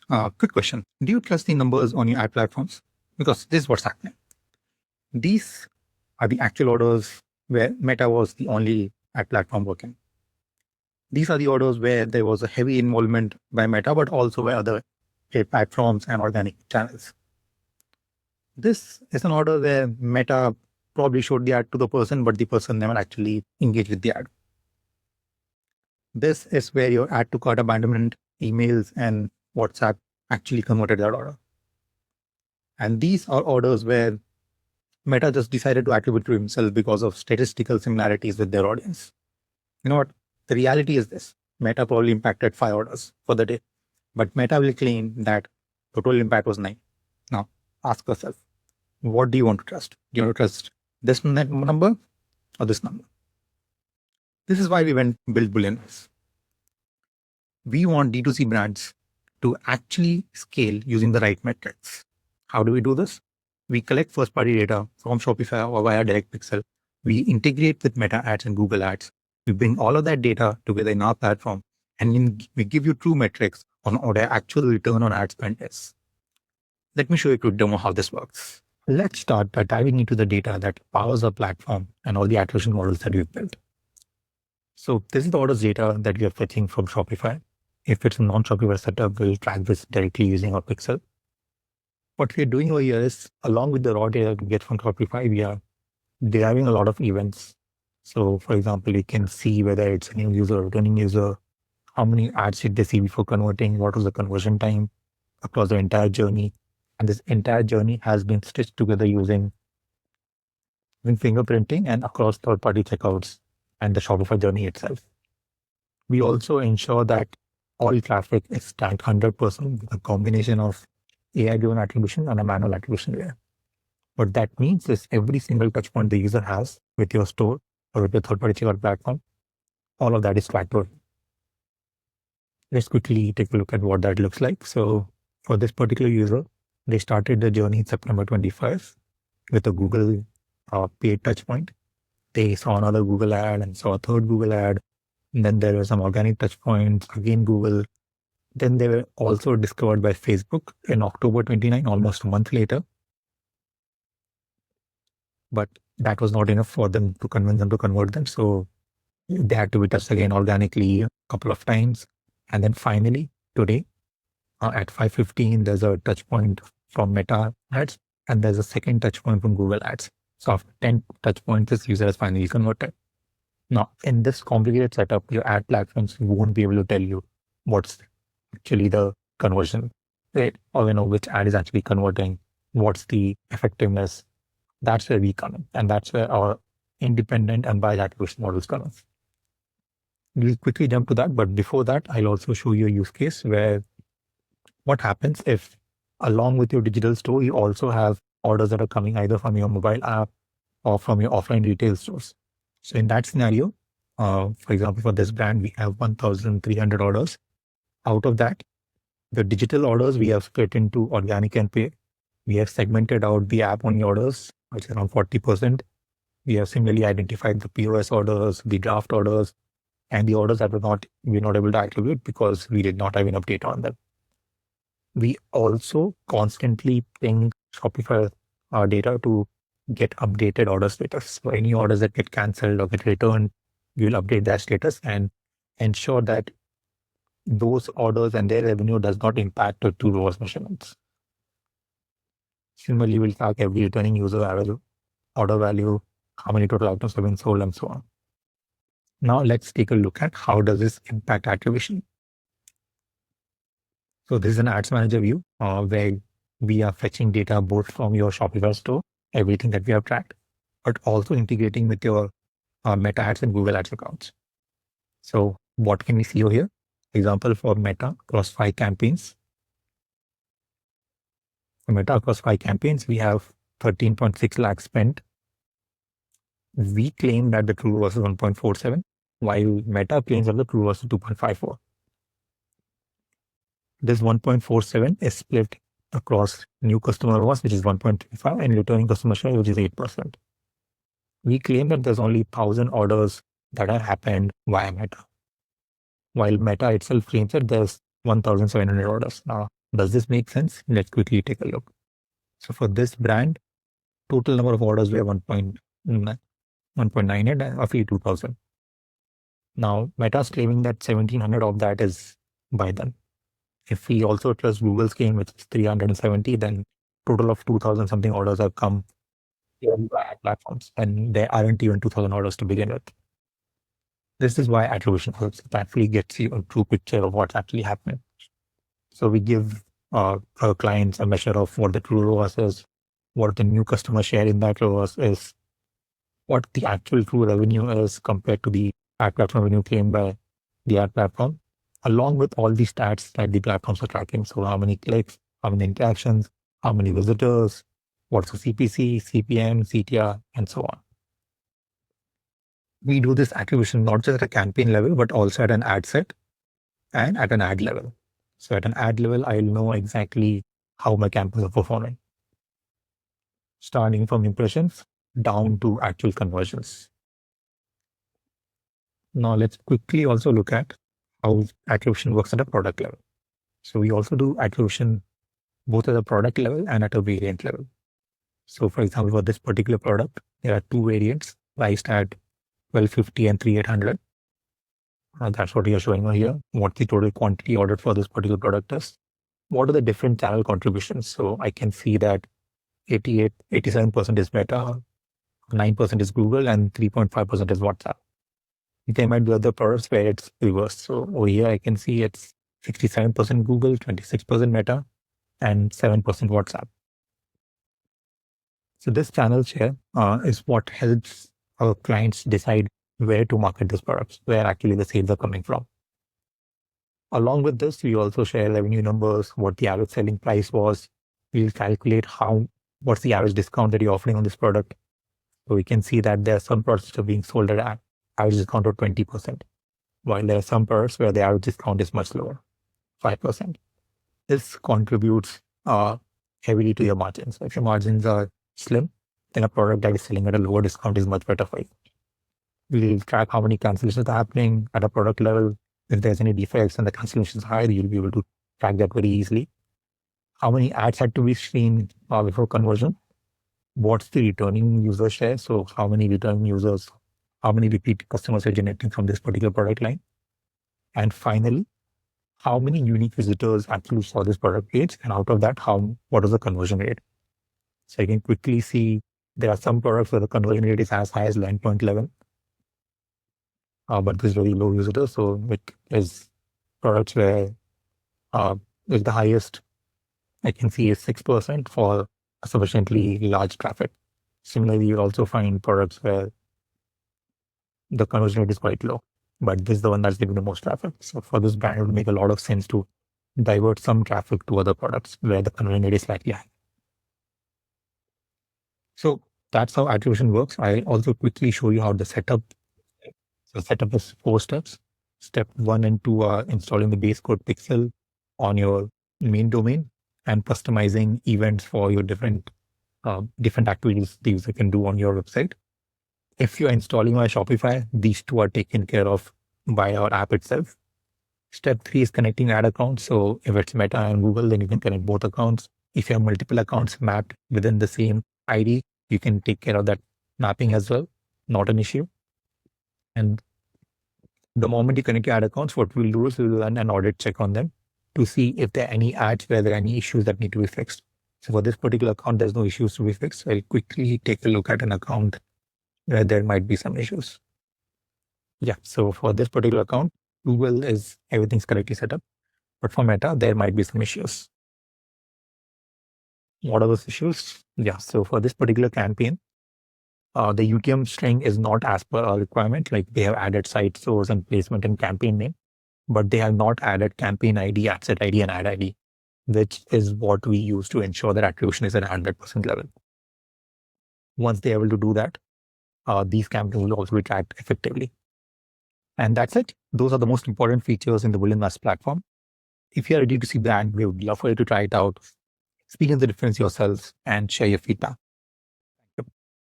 Quick question. Do you trust the numbers on your ad platforms? Because this is what's happening. These are the actual orders where Meta was the only ad platform working. These are the orders where there was a heavy involvement by Meta, but also by other paid platforms and organic channels. This is an order where Meta probably showed the ad to the person, but the person never actually engaged with the ad. This is where your add to cart abandonment emails and WhatsApp actually converted that order. And these are orders where Meta just decided to attribute to himself because of statistical similarities with their audience. You know what? The reality is this. Meta probably impacted 5 orders for the day, but Meta will claim that the total impact was 9. Now, ask yourself, what do you want to trust? Do you want to trust this number or this number? This is why we went build booleanmaths. We want D2C brands to actually scale using the right metrics. How do we do this? We collect first-party data from Shopify or via direct pixel. We integrate with Meta ads and Google ads. We bring all of that data together in our platform, and we give you true metrics on what the actual return on ad spend is. Let me show you a quick demo how this works. Let's start by diving into the data that powers our platform and all the attribution models that we've built. So this is the orders data that we are fetching from Shopify. If it's a non-Shopify setup, we'll track this directly using our pixel. What we're doing over here is, along with the raw data we get from Shopify, we are deriving a lot of events. So for example, you can see whether it's a new user, returning user, how many ads did they see before converting, what was the conversion time across the entire journey. And this entire journey has been stitched together using fingerprinting and across third-party checkouts and the Shopify journey itself. We also ensure that all traffic is tagged 100% with a combination of AI-driven attribution and a manual attribution layer. What that means is every single touch point the user has with your store or with your third-party checkout platform, all of that is tracked. Let's quickly take a look at what that looks like. So for this particular user, they started the journey in September 25 with a Google paid touch point. They saw another Google ad and saw a third Google ad. And then there were some organic touch points, again Google. Then they were also discovered by Facebook in October 29, almost a month later. But that was not enough for them to convince them to convert them. So they had to be touched again organically a couple of times. And then finally, today at 5:15, there's a touch point from Meta ads, and there's a second touch point from Google ads. So after 10 touch points, this user has finally converted. Now, in this complicated setup, your ad platforms won't be able to tell you what's actually the conversion rate, or which ad is actually converting, what's the effectiveness. That's where we come in, and that's where our independent and biased attribution models come in. We'll quickly jump to that, but before that, I'll also show you a use case where what happens if, along with your digital store, you also have orders that are coming either from your mobile app or from your offline retail stores. So in that scenario, for example, for this brand, we have 1,300 orders. Out of that, the digital orders we have split into organic and paid. We have segmented out the app-only orders, which is around 40%. We have similarly identified the POS orders, the draft orders, and the orders that we're not able to attribute because we did not have enough data on them. We also constantly ping Shopify data to get updated order status. So any orders that get cancelled or get returned, we will update that status and ensure that those orders and their revenue does not impact the True ROAS measurements. Similarly, we'll track every returning user order value, how many total items have been sold, and so on. Now let's take a look at how does this impact attribution. So this is an ads manager view where we are fetching data both from your Shopify store, everything that we have tracked, but also integrating with your Meta ads and Google ads accounts. So what can we see over here? Example for Meta across 5 campaigns. For Meta across 5 campaigns, we have 13.6 lakhs spent. We claim that the true ROAS is 1.47, while Meta claims that the true ROAS is 2.54. This 1.47 is split across new customer ROAS, which is 1.35, and returning customer share, which is 8%. We claim that there's only 1,000 orders that have happened via Meta, while Meta itself claims that there's 1,700 orders. Now, Does this make sense? Let's quickly take a look. So for this brand, total number of orders were 1.98 and roughly 2,000. Now, Meta's claiming that 1,700 of that is by them. If we also trust Google's claim, which is 370, then total of 2,000 something orders have come by ad platforms, and there aren't even 2,000 orders to begin with. This is why attribution helps. It actually gets you a true picture of what's actually happening. So we give our clients a measure of what the true ROAS is, what the new customer share in that ROAS is, what the actual true revenue is compared to the ad platform revenue claimed by the ad platform, along with all the stats that the platforms are tracking. So how many clicks, how many interactions, how many visitors, what's the CPC, CPM, CTR, and so on. We do this attribution not just at a campaign level, but also at an ad set and at an ad level. So at an ad level, I'll know exactly how my campaigns are performing, starting from impressions down to actual conversions. Now let's quickly also look at how attribution works at a product level. So we also do attribution both at a product level and at a variant level. So for example, for this particular product, there are two variants priced at 1,250 and 3,800. That's what we are showing over here. What the total quantity ordered for this particular product is. What are the different channel contributions? So I can see that 87% is Meta, 9% is Google, and 3.5% is WhatsApp. There might be other products where it's reversed. So over here, I can see it's 67% Google, 26% Meta, and 7% WhatsApp. So this channel share is what helps our clients decide where to market these products, where actually the sales are coming from. Along with this, we also share revenue numbers, what the average selling price was. We'll calculate what's the average discount that you're offering on this product. So we can see that there are some products that are being sold at an average discount of 20%, while there are some products where the average discount is much lower, 5%. This contributes heavily to your margins. If your margins are slim, then a product that is selling at a lower discount is much better for you. We'll track how many cancellations are happening at a product level. If there's any defects and the cancellation is high, you'll be able to track that very easily. How many ads had to be seen before conversion? What's the returning user share? So how many returning users, how many repeat customers are generating from this particular product line? And finally, how many unique visitors actually saw this product page? And out of that, what is the conversion rate? So you can quickly see there are some products where the conversion rate is as high as 9.11. But this is very low visitors. So it is products where with the highest I can see is 6% for sufficiently large traffic. Similarly, you'll also find products where the conversion rate is quite low, but this is the one that's getting the most traffic. So for this brand, it would make a lot of sense to divert some traffic to other products where the conversion rate is slightly high. So that's how attribution works. I'll also quickly show you how the setup. So setup is 4 steps. Step 1 and 2 are installing the base code pixel on your main domain and customizing events for your different activities the user can do on your website. If you're installing via Shopify, these two are taken care of by our app itself. Step 3 is connecting ad accounts. So if it's Meta and Google, then you can connect both accounts. If you have multiple accounts mapped within the same ID, you can take care of that mapping as well. Not an issue. And the moment you connect your ad accounts, what we'll do is we'll run an audit check on them to see if there are any ads where there are any issues that need to be fixed. So for this particular account, there's no issues to be fixed. I'll quickly take a look at an account where there might be some issues. Yeah, so for this particular account, Google is everything's correctly set up. But for Meta, there might be some issues. What are those issues? Yeah, so for this particular campaign, the UTM string is not as per our requirement. Like they have added site source and placement and campaign name, but they have not added campaign ID, ad set ID, and ad ID, which is what we use to ensure that attribution is at 100% level. Once they're able to do that, these campaigns will also be tracked effectively. And that's it. Those are the most important features in the booleanmaths platform. If you're ready to see the ad, we would love for you to try it out, experience the difference yourself, and share your feedback.